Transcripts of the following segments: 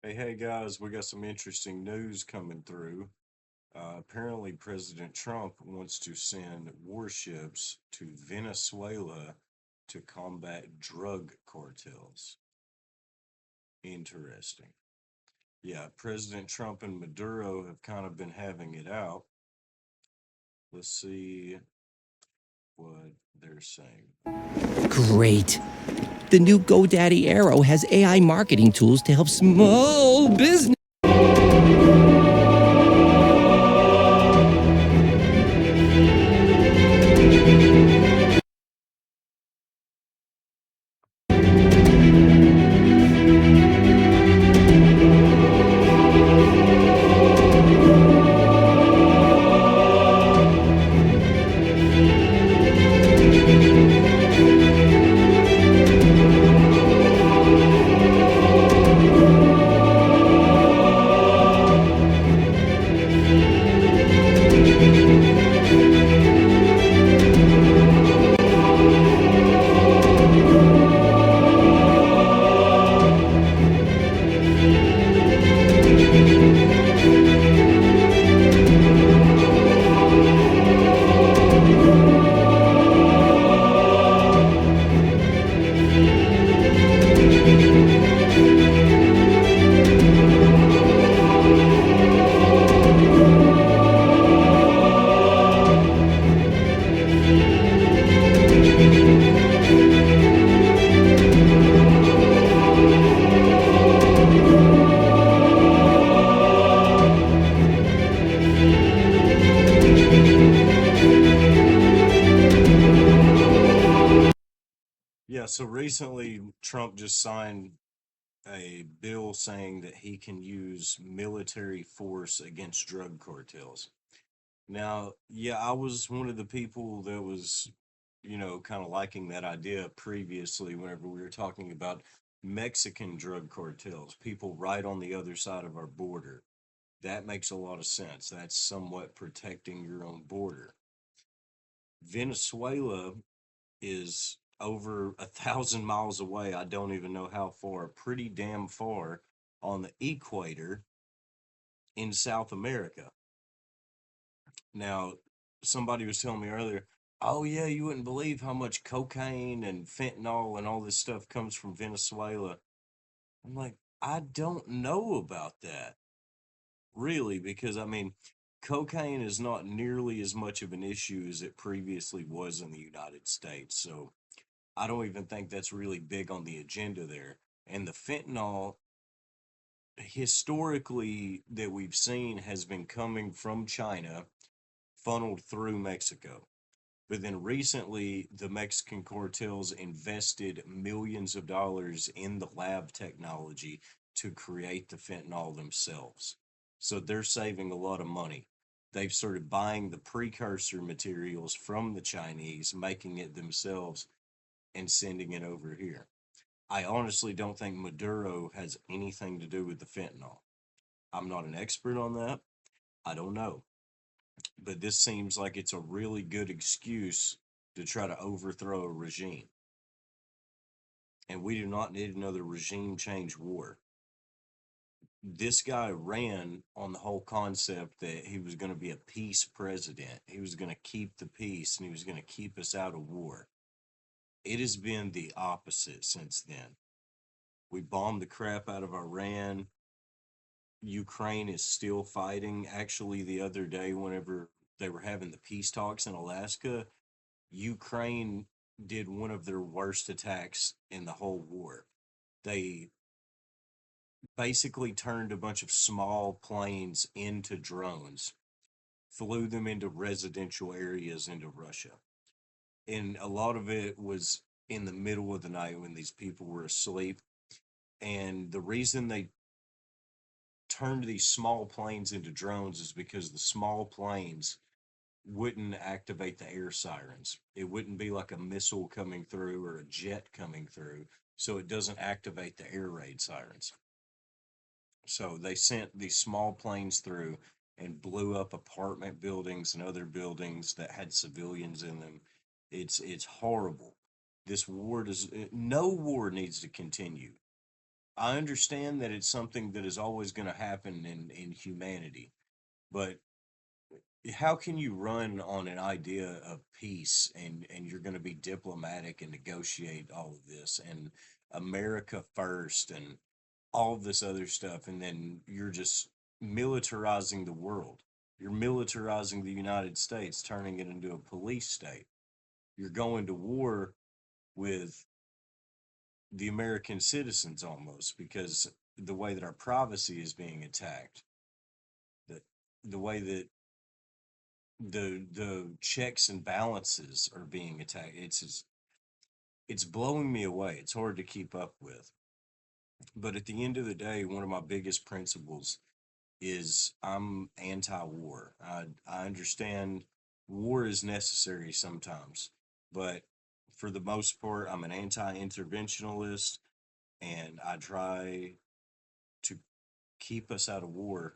Hey guys, we got some interesting news coming through. Apparently, President Trump wants to send warships to Venezuela to combat drug cartels. Interesting. Yeah, President Trump and Maduro have kind of been having it out. Let's see what they're saying. Great. The new GoDaddy Arrow has AI marketing tools to help small business. Yeah, so recently Trump just signed a bill saying that he can use military force against drug cartels. Now, yeah, I was one of the people that was, kind of liking that idea previously whenever we were talking about Mexican drug cartels, people right on the other side of our border. That makes a lot of sense. That's somewhat protecting your own border. Venezuela is over 1,000 miles away. I don't even know how far, pretty damn far on the equator in South America. Now, somebody was telling me earlier, oh, yeah, you wouldn't believe how much cocaine and fentanyl and all this stuff comes from Venezuela. I'm like, I don't know about that, really, because I mean, cocaine is not nearly as much of an issue as it previously was in the United States. So I don't even think that's really big on the agenda there. And the fentanyl, historically, that we've seen has been coming from China, funneled through Mexico. But then recently, the Mexican cartels invested millions of dollars in the lab technology to create the fentanyl themselves. So they're saving a lot of money. They've started buying the precursor materials from the Chinese, making it themselves, and sending it over here. I honestly don't think Maduro has anything to do with the fentanyl. I'm not an expert on that. I don't know. But this seems like it's a really good excuse to try to overthrow a regime. And we do not need another regime change war. This guy ran on the whole concept that he was going to be a peace president. He was going to keep the peace and he was going to keep us out of war. It has been the opposite since then. We bombed the crap out of Iran. Ukraine is still fighting. Actually, the other day, whenever they were having the peace talks in Alaska, Ukraine did one of their worst attacks in the whole war. They basically turned a bunch of small planes into drones, flew them into residential areas into Russia. And a lot of it was in the middle of the night when these people were asleep. And the reason they turned these small planes into drones is because the small planes wouldn't activate the air sirens. It wouldn't be like a missile coming through or a jet coming through. So it doesn't activate the air raid sirens. So they sent these small planes through and blew up apartment buildings and other buildings that had civilians in them. It's horrible. This war does no war needs to continue. I understand that it's something that is always going to happen in humanity, but how can you run on an idea of peace and you're going to be diplomatic and negotiate all of this and America first and all of this other stuff, and then you're just militarizing the world. You're militarizing the United States, turning it into a police state. You're going to war with the American citizens almost, because the way that our privacy is being attacked, the the way that the checks and balances are being attacked. It's blowing me away. It's hard to keep up with. But at the end of the day, one of my biggest principles is I'm anti-war. I understand war is necessary sometimes, but for the most part, I'm an anti-interventionalist, and I try to keep us out of war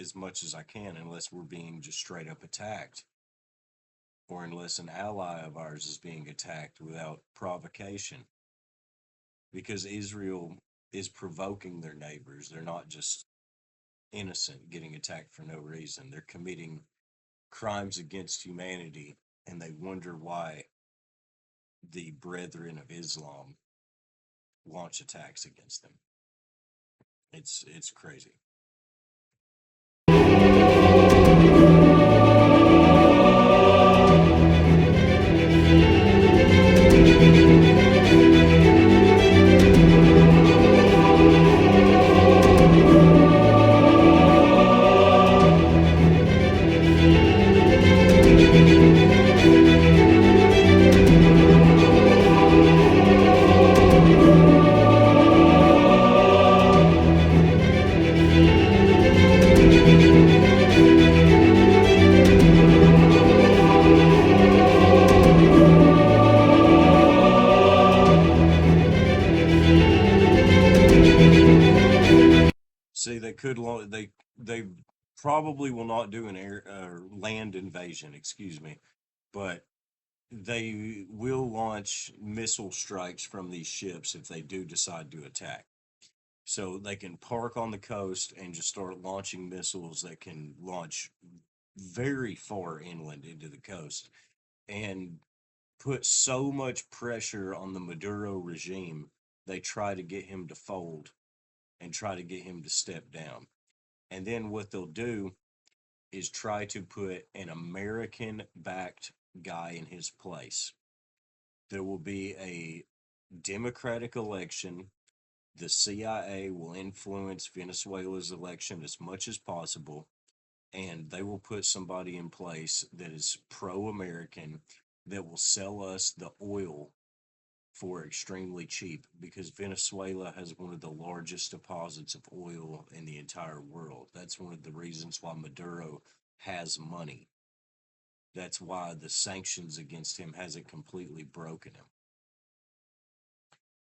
as much as I can, unless we're being just straight up attacked, or unless an ally of ours is being attacked without provocation, because Israel is provoking their neighbors. They're not just innocent getting attacked for no reason. They're committing crimes against humanity, and they wonder why the brethren of Islam launch attacks against them. It's crazy. See, they probably will not do an air land invasion, excuse me, but they will launch missile strikes from these ships if they do decide to attack. So they can park on the coast and just start launching missiles that can launch very far inland into the coast and put so much pressure on the Maduro regime. They try to get him to fold and try to get him to step down. And then what they'll do is try to put an American backed guy in his place. There will be a democratic election. The CIA will influence Venezuela's election as much as possible, and they will put somebody in place that is pro American, that will sell us the oil for extremely cheap, because Venezuela has one of the largest deposits of oil in the entire world. That's one of the reasons why Maduro has money. That's why the sanctions against him hasn't completely broken him.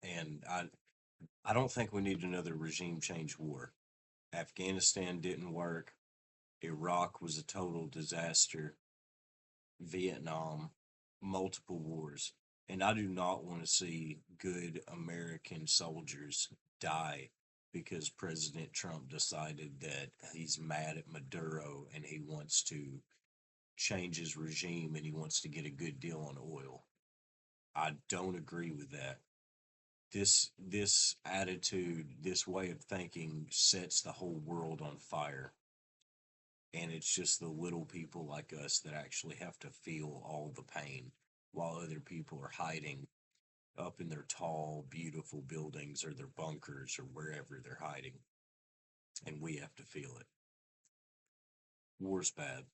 And I don't think we need another regime change war. Afghanistan didn't work. Iraq was a total disaster. Vietnam, multiple wars. And I do not want to see good American soldiers die because President Trump decided that he's mad at Maduro and he wants to change his regime and he wants to get a good deal on oil. I don't agree with that. This attitude, this way of thinking sets the whole world on fire. And it's just the little people like us that actually have to feel all the pain while other people are hiding up in their tall, beautiful buildings or their bunkers or wherever they're hiding. And we have to feel it. War's bad.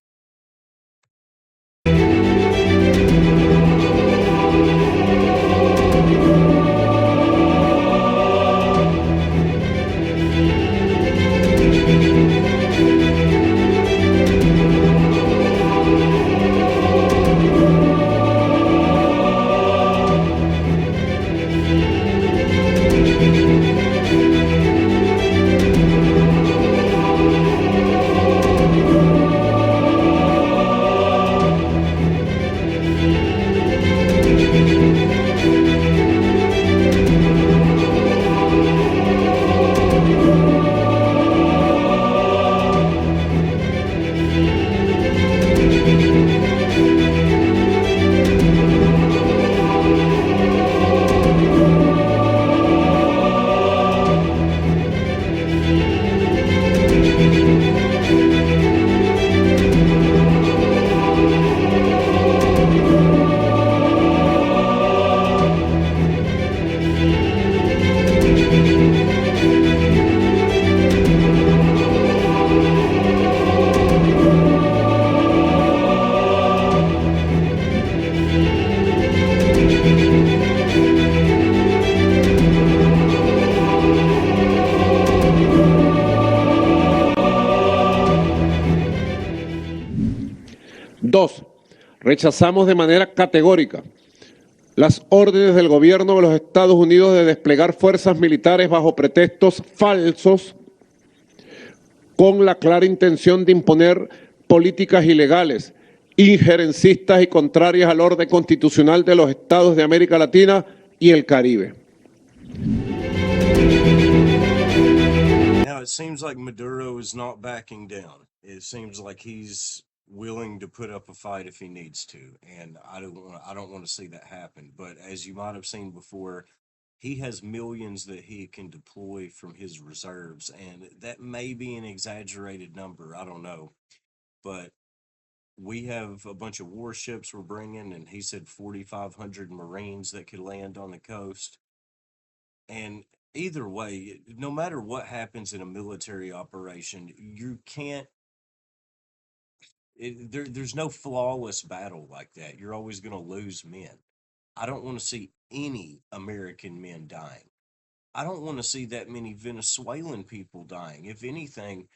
Dos, rechazamos de manera categórica las órdenes del gobierno de los Estados Unidos de desplegar fuerzas militares bajo pretextos falsos con la clara intención de imponer políticas ilegales, injerencistas y contrarias al orden constitucional de los estados de América Latina y el Caribe. Now it seems like Maduro is not backing down. It seems like he's willing to put up a fight if he needs to, and I don't want to see that happen. But as you might have seen before, he has millions that he can deploy from his reserves, and that may be an exaggerated number. I don't know, but we have a bunch of warships we're bringing, and he said 4,500 Marines that could land on the coast. And either way, no matter what happens in a military operation, you can't. There's no flawless battle like that. You're always going to lose men. I don't want to see any American men dying. I don't want to see that many Venezuelan people dying. If anything,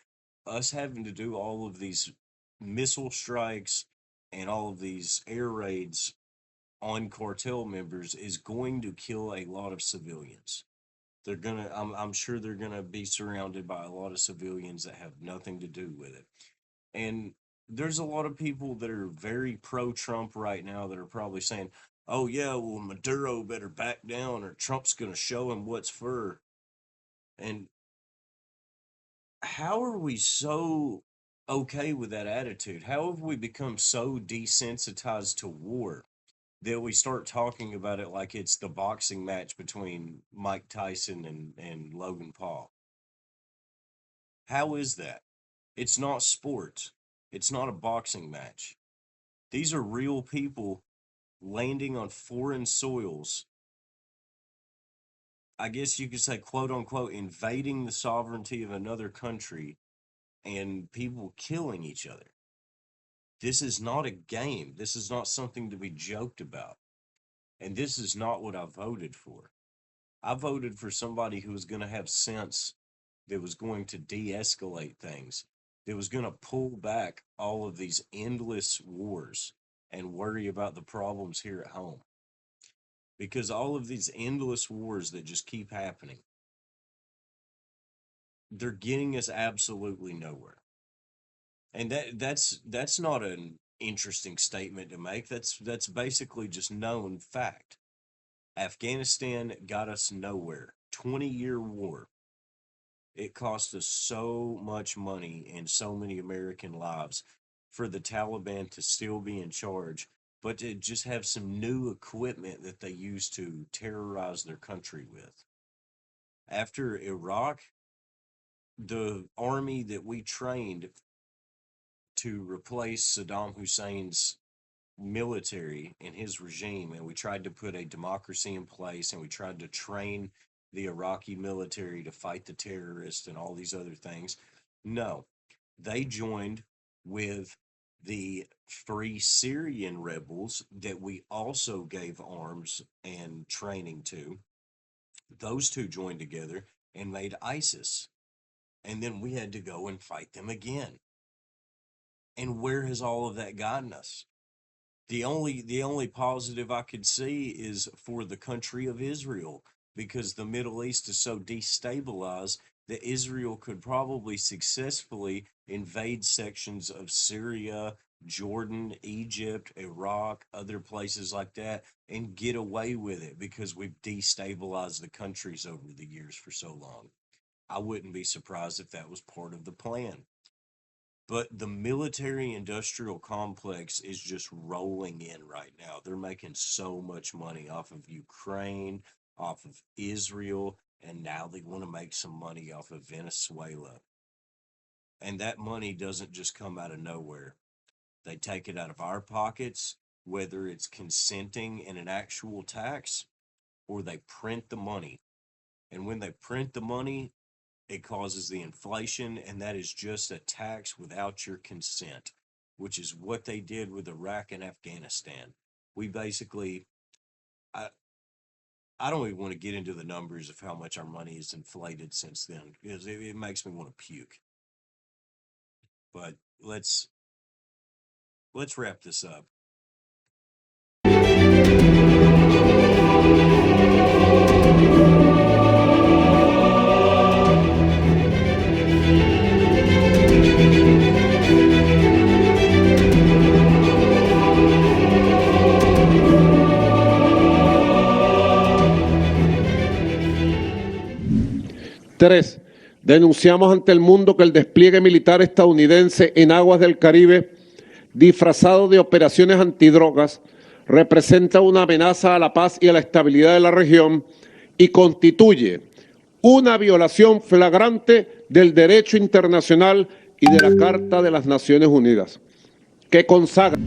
us having to do all of these missile strikes and all of these air raids on cartel members is going to kill a lot of civilians. I'm sure they're gonna be surrounded by a lot of civilians that have nothing to do with it. And there's a lot of people that are very pro Trump right now that are probably saying, oh yeah, well Maduro better back down or Trump's gonna show him what's fur. And how are we so okay with that attitude? How have we become so desensitized to war that we start talking about it like it's the boxing match between Mike Tyson and Logan Paul? How is that? It's not sports. It's not a boxing match. These are real people landing on foreign soils. I guess you could say, quote unquote, invading the sovereignty of another country and people killing each other. This is not a game. This is not something to be joked about. And this is not what I voted for. I voted for somebody who was going to have sense, that was going to de escalate things, that was going to pull back all of these endless wars and worry about the problems here at home. Because all of these endless wars that just keep happening, they're getting us absolutely nowhere. And that's not an interesting statement to make. That's basically just known fact. Afghanistan got us nowhere. 20-year war. It cost us so much money and so many American lives for the Taliban to still be in charge, but to just have some new equipment that they use to terrorize their country with. After Iraq, the army that we trained to replace Saddam Hussein's military and his regime, and we tried to put a democracy in place, and we tried to train the Iraqi military to fight the terrorists and all these other things. No, they joined with the Free Syrian rebels that we also gave arms and training to. Those two joined together and made ISIS. And then we had to go and fight them again. And where has all of that gotten us? The only positive I could see is for the country of Israel, because the Middle East is so destabilized that Israel could probably successfully invade sections of Syria, Jordan, Egypt, Iraq, other places like that, and get away with it because we've destabilized the countries over the years for so long. I wouldn't be surprised if that was part of the plan. But the military industrial complex is just rolling in right now. They're making so much money off of Ukraine, off of Israel, and now they want to make some money off of Venezuela. And that money doesn't just come out of nowhere. They take it out of our pockets, whether it's consenting in an actual tax or they print the money. And when they print the money, it causes the inflation, and that is just a tax without your consent, which is what they did with Iraq and Afghanistan. We basically, I, I don't even want to get into the numbers of how much our money is inflated since then, because it makes me want to puke. But let's let's wrap this up. Tres, denunciamos ante el mundo que el despliegue militar estadounidense en aguas del Caribe, disfrazado de operaciones antidrogas, representa una amenaza a la paz y a la estabilidad de la región y constituye una violación flagrante del derecho internacional y de la Carta de las Naciones Unidas, que consagra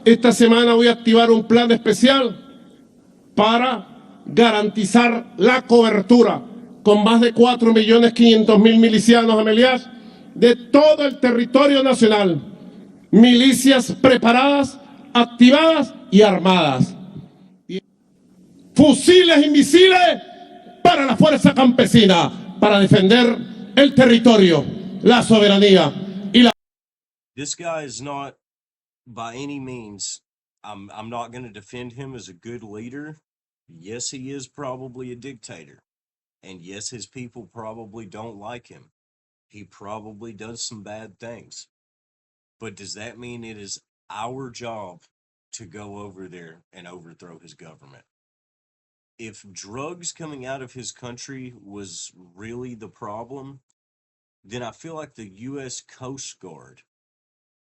esta semana voy a activar un plan especial para garantizar la cobertura con más de 4.500.000 milicianos, Amelias, de todo el territorio nacional. Milicias preparadas, activadas y armadas. Fusiles y misiles para la fuerza campesina, para defender el territorio, la soberanía y la... This guy is not by any means, I'm not going to defend him as a good leader. Yes, he is probably a dictator. And yes, his people probably don't like him. He probably does some bad things. But does that mean it is our job to go over there and overthrow his government? If drugs coming out of his country was really the problem, then I feel like the U.S. Coast Guard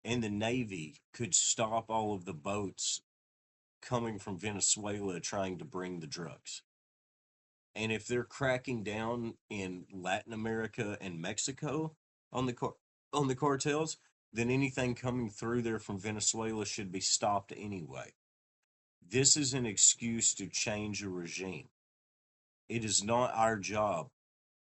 and the Navy could stop all of the boats coming from Venezuela trying to bring the drugs. And if they're cracking down in Latin America and Mexico on the cartels, then anything coming through there from Venezuela should be stopped anyway. This is an excuse to change a regime. It is not our job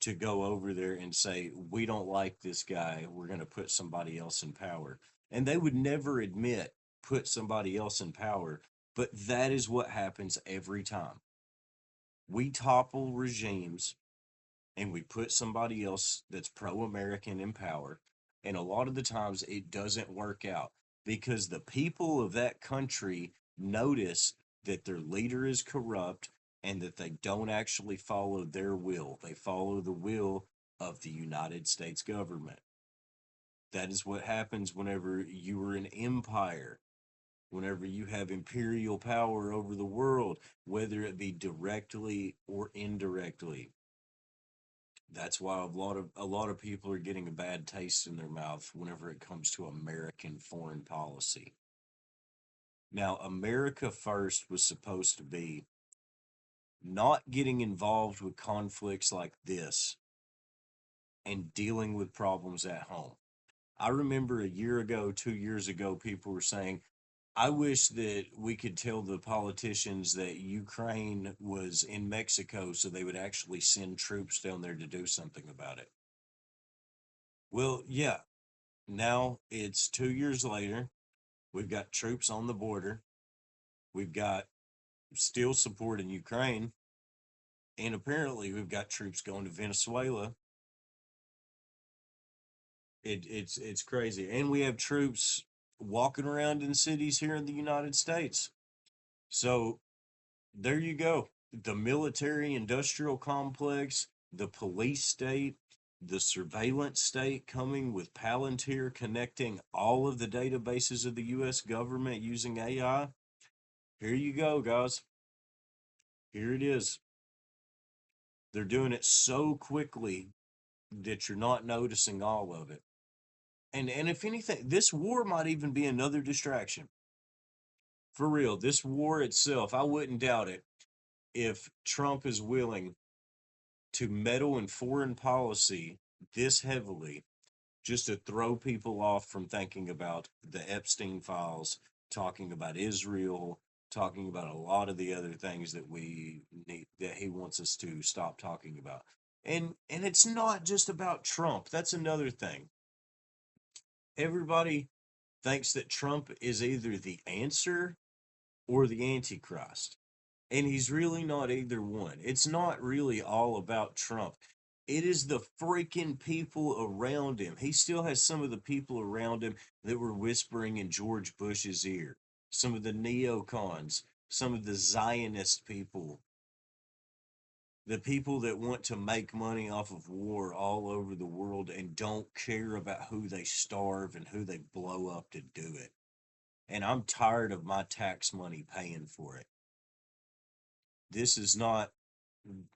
to go over there and say, we don't like this guy, we're going to put somebody else in power. And they would never admit, put somebody else in power, but that is what happens every time. We topple regimes and we put somebody else that's pro-American in power. And a lot of the times it doesn't work out because the people of that country notice that their leader is corrupt and that they don't actually follow their will. They follow the will of the United States government. That is what happens whenever you are an empire, whenever you have imperial power over the world, whether it be directly or indirectly. That's why a lot of people are getting a bad taste in their mouth whenever it comes to American foreign policy. Now, America First was supposed to be not getting involved with conflicts like this and dealing with problems at home. I remember a year ago, 2 years ago, people were saying, I wish that we could tell the politicians that Ukraine was in Mexico so they would actually send troops down there to do something about it. Well, yeah, now it's 2 years later. We've got troops on the border. We've got still support in Ukraine. And apparently we've got troops going to Venezuela. It's crazy. And we have troops walking around in cities here in the United States. So there you go. The military industrial complex, the police state, the surveillance state coming with Palantir connecting all of the databases of the US government using AI. Here you go, guys. Here it is. They're doing it so quickly that you're not noticing all of it. And if anything, this war might even be another distraction. For real, this war itself, I wouldn't doubt it if Trump is willing to meddle in foreign policy this heavily just to throw people off from thinking about the Epstein files, talking about Israel, talking about a lot of the other things that we need, that he wants us to stop talking about. And it's not just about Trump. That's another thing. Everybody thinks that Trump is either the answer or the Antichrist. And he's really not either one. It's not really all about Trump. It is the freaking people around him. He still has some of the people around him that were whispering in George Bush's ear. Some of the neocons, some of the Zionist people, the people that want to make money off of war all over the world and don't care about who they starve and who they blow up to do it. And I'm tired of my tax money paying for it. This is not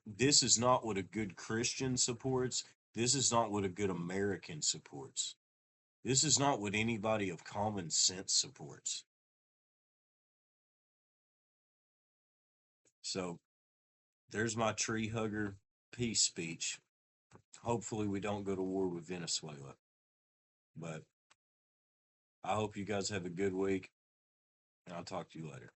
this is not what a good Christian supports. This is not what a good American supports. This is not what anybody of common sense supports. So there's my tree hugger peace speech. Hopefully we don't go to war with Venezuela. But I hope you guys have a good week, and I'll talk to you later.